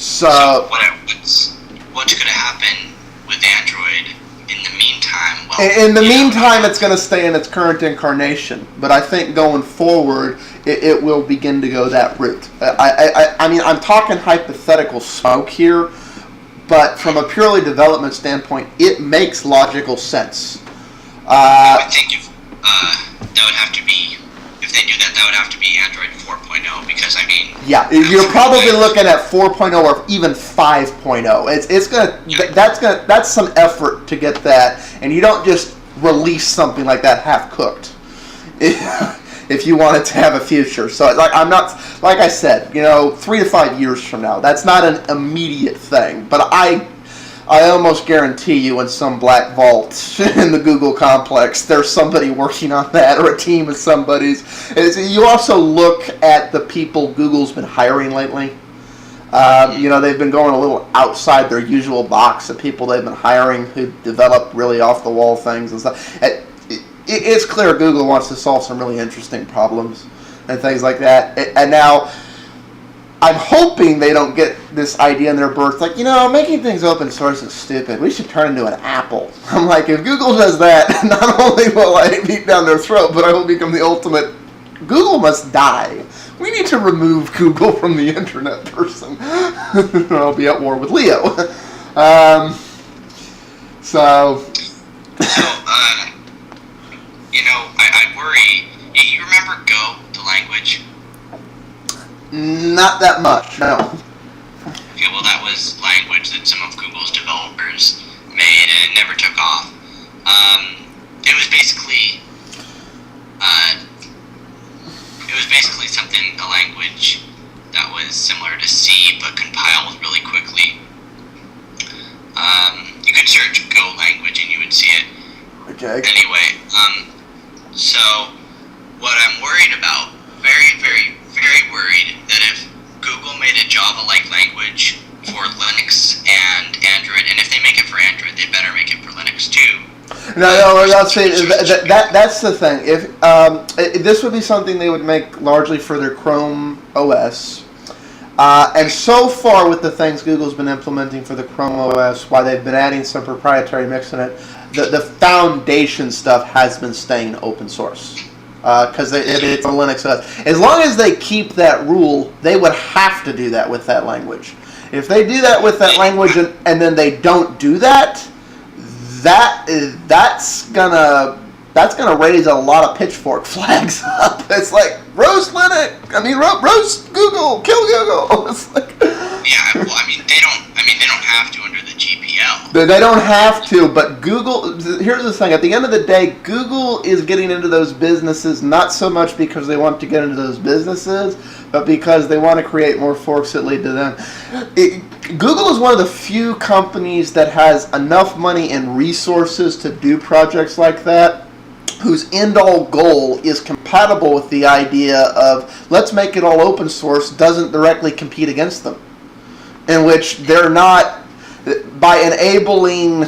So what's going to happen with Android in the meantime? Well, in the meantime, it's going to stay in its current incarnation. But I think going forward, it will begin to go that route. I mean, I'm talking hypothetical smoke here, but from a purely development standpoint, it makes logical sense. I think if that would have to be, if they do that, that would have to be Android 4.0, because I mean... Yeah, you're probably looking at 4.0 or even 5.0. It's gonna, yeah. That's some effort to get that, and you don't just release something like that half-cooked if you want it to have a future. So, I'm not, like I said, 3 to 5 years from now, that's not an immediate thing, but I almost guarantee you in some black vault in the Google complex, there's somebody working on that, or a team of somebody's. You also look at the people Google's been hiring lately. They've been going a little outside their usual box of people they've been hiring who develop really off-the-wall things and stuff. It's clear Google wants to solve some really interesting problems and things like that. And now, I'm hoping they don't get this idea in their birth, like, making things open source is stupid. We should turn into an Apple. I'm like, if Google does that, not only will I beat down their throat, but I will become the ultimate, Google must die. We need to remove Google from the internet person. I'll be at war with Leo. I worry. You remember Go, the language? Not that much, no. Okay, well, that was language that some of Google's developers made and it never took off. It was basically something, a language that was similar to C but compiled really quickly. You could search Go language and you would see it. Okay. Anyway, so what I'm worried about, very, very, very worried that if Google made a Java-like language for Linux and Android, and if they make it for Android, they better make it for Linux too. No, I'll say that's the thing. If this would be something they would make largely for their Chrome OS, and so far with the things Google's been implementing for the Chrome OS, while they've been adding some proprietary mix in it, the foundation stuff has been staying open source. Because it's a Linux OS. As long as they keep that rule, they would have to do that with that language. If they do that with that language and then they don't do that, that's gonna raise a lot of pitchfork flags up. It's like roast Linux. Roast Google, kill Google. It's like, yeah, well, they don't have to under the GPL. They don't have to, but Google, here's the thing, at the end of the day, Google is getting into those businesses not so much because they want to get into those businesses, but because they want to create more forks that lead to them. Google is one of the few companies that has enough money and resources to do projects like that, whose end-all goal is compatible with the idea of let's make it all open source, doesn't directly compete against them. In which they're not, by enabling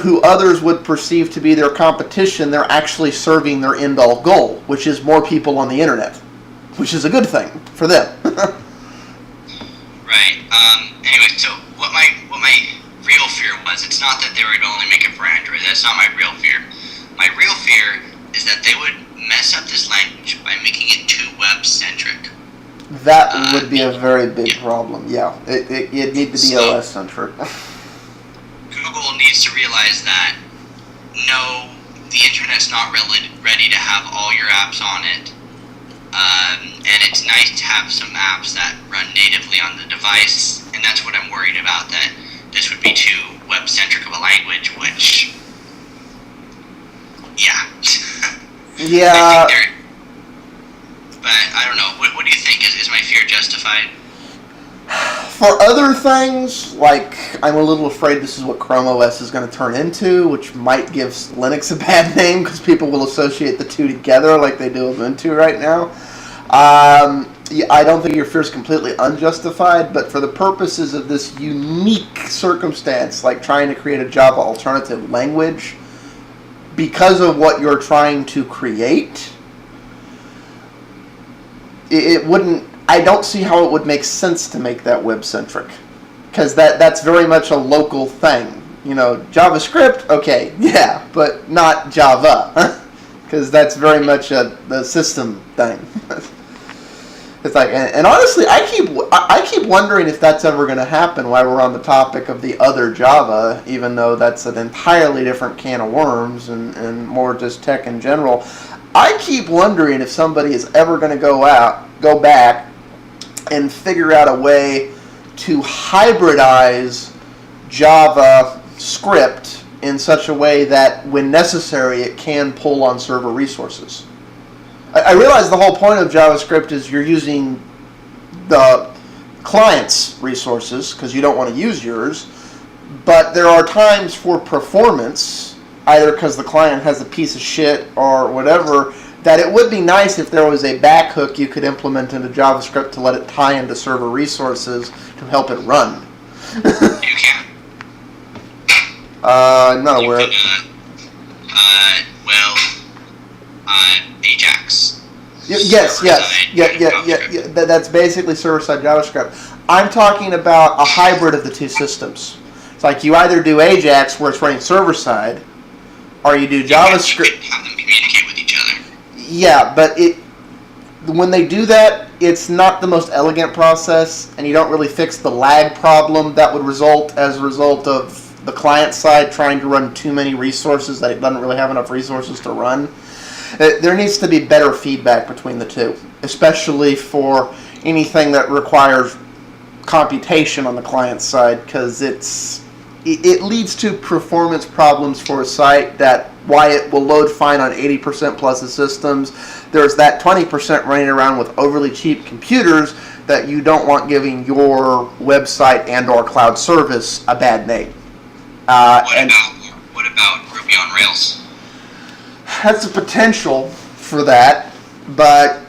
who others would perceive to be their competition, they're actually serving their end-all goal, which is more people on the internet, which is a good thing for them. Right. Anyway, so what my real fear was, it's not that they would only make it for Android. That's not my real fear. My real fear is that they would mess up this language by making it too web-centric. That would be a very big problem, yeah. It'd need to be OS-centric. Google needs to realize that, no, the internet's not really ready to have all your apps on it. And it's nice to have some apps that run natively on the device, and that's what I'm worried about, that this would be too web-centric of a language, which, yeah. Yeah. But I don't know. What do you think? Is my fear justified? For other things, like I'm a little afraid this is what Chrome OS is going to turn into, which might give Linux a bad name because people will associate the two together like they do Ubuntu right now. I don't think your fear is completely unjustified, but for the purposes of this unique circumstance, like trying to create a Java alternative language, because of what you're trying to create, it wouldn't. I don't see how it would make sense to make that web-centric, because that's very much a local thing. JavaScript, okay, yeah, but not Java, because that's very much the system thing. It's like, and honestly, I keep wondering if that's ever going to happen while we're on the topic of the other Java, even though that's an entirely different can of worms and more just tech in general. I keep wondering if somebody is ever going to go back and figure out a way to hybridize JavaScript in such a way that when necessary it can pull on server resources. I realize the whole point of JavaScript is you're using the client's resources because you don't want to use yours, but there are times for performance, either because the client has a piece of shit or whatever, that it would be nice if there was a back hook you could implement into JavaScript to let it tie into server resources to help it run. You can. I'm not aware. Ajax. Yes. Yeah. That's basically server-side JavaScript. I'm talking about a hybrid of the two systems. It's like you either do Ajax, where it's running server-side, or you do JavaScript. Have them communicate with each other. Yeah, but when they do that, it's not the most elegant process, and you don't really fix the lag problem that would result as a result of the client side trying to run too many resources that it doesn't really have enough resources to run. There needs to be better feedback between the two, especially for anything that requires computation on the client side, because it leads to performance problems for a site that, while it will load fine on 80% plus of systems, there's that 20% running around with overly cheap computers that you don't want giving your website and or cloud service a bad name. What about Ruby on Rails? Has the potential for that, but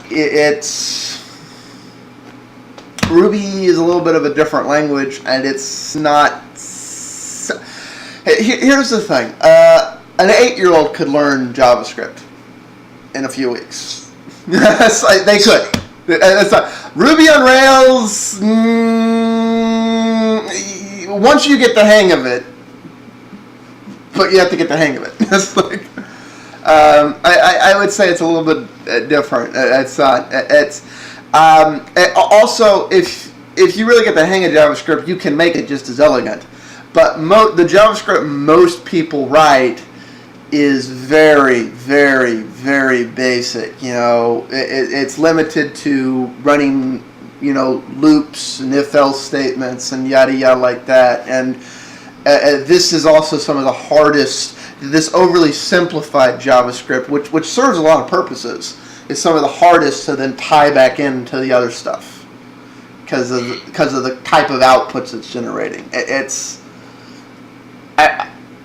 Ruby is a little bit of a different language, and it's not. Here's the thing: an 8-year-old could learn JavaScript in a few weeks. They could. It's not, Ruby on Rails. Once you get the hang of it, but you have to get the hang of it. It's like. I would say it's a little bit different. It's not. Also, if you really get the hang of JavaScript, you can make it just as elegant. But the JavaScript most people write is very, very, very basic. It's limited to running, loops and if-else statements and yada yada like that. And this is also some of the hardest. This overly simplified JavaScript, which serves a lot of purposes, is some of the hardest to then tie back into the other stuff because of the type of outputs it's generating.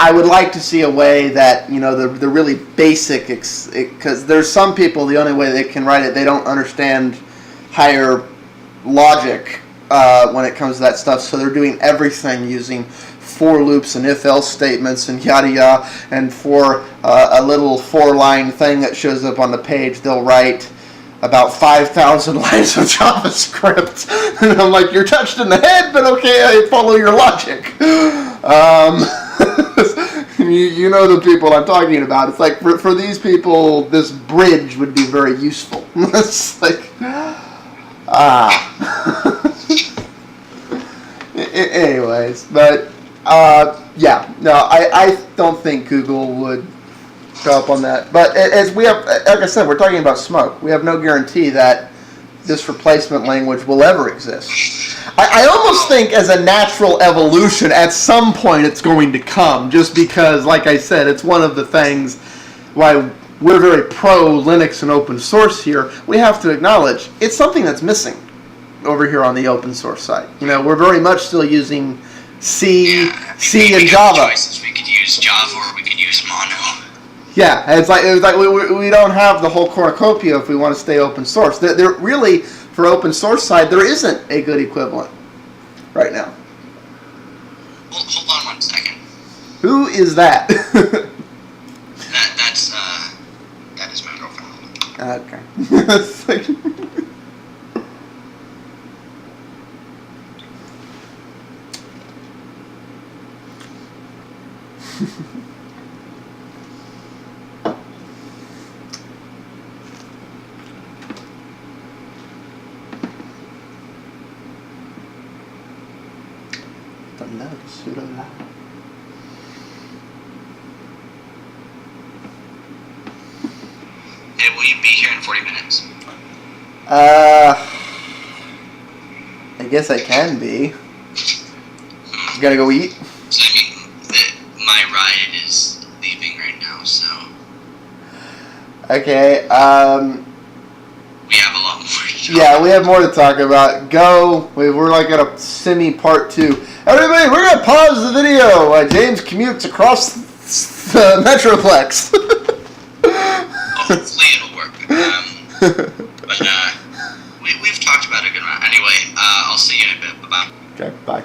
I would like to see a way that the really basic, because there's some people the only way they can write it, they don't understand higher logic when it comes to that stuff, so they're doing everything using for loops and if-else statements and yada yada, and for a little 4-line thing that shows up on the page, they'll write about 5,000 lines of JavaScript. And I'm like, you're touched in the head, but okay, I follow your logic. You know the people I'm talking about. It's like, for these people, this bridge would be very useful. It's like, anyways, but I don't think Google would go up on that. But as we have, like I said, we're talking about smoke. We have no guarantee that this replacement language will ever exist. I almost think as a natural evolution, at some point it's going to come, just because, like I said, it's one of the things why we're very pro Linux and open source here. We have to acknowledge it's something that's missing over here on the open source side. We're very much still using C and Java. Choices. We could use Java or we could use Mono. Yeah, it's like we don't have the whole cornucopia if we want to stay open source. There really, for open source side, there isn't a good equivalent right now. Well, hold on 1 second. Who is that? That is my girlfriend. Okay. The love is pseudo loud. Hey, will you be here in 40 minutes? I guess I can be. You gotta go eat? So, I mean, my ride is leaving right now, so Okay, we have a lot more to talk yeah, we have more to talk about. Go. We're like at a semi part 2. Everybody, we're gonna pause the video while James commutes across the Metroplex. Hopefully it'll work. But we've talked about it a good amount. Anyway, I'll see you in a bit. Bye-bye. Okay, bye.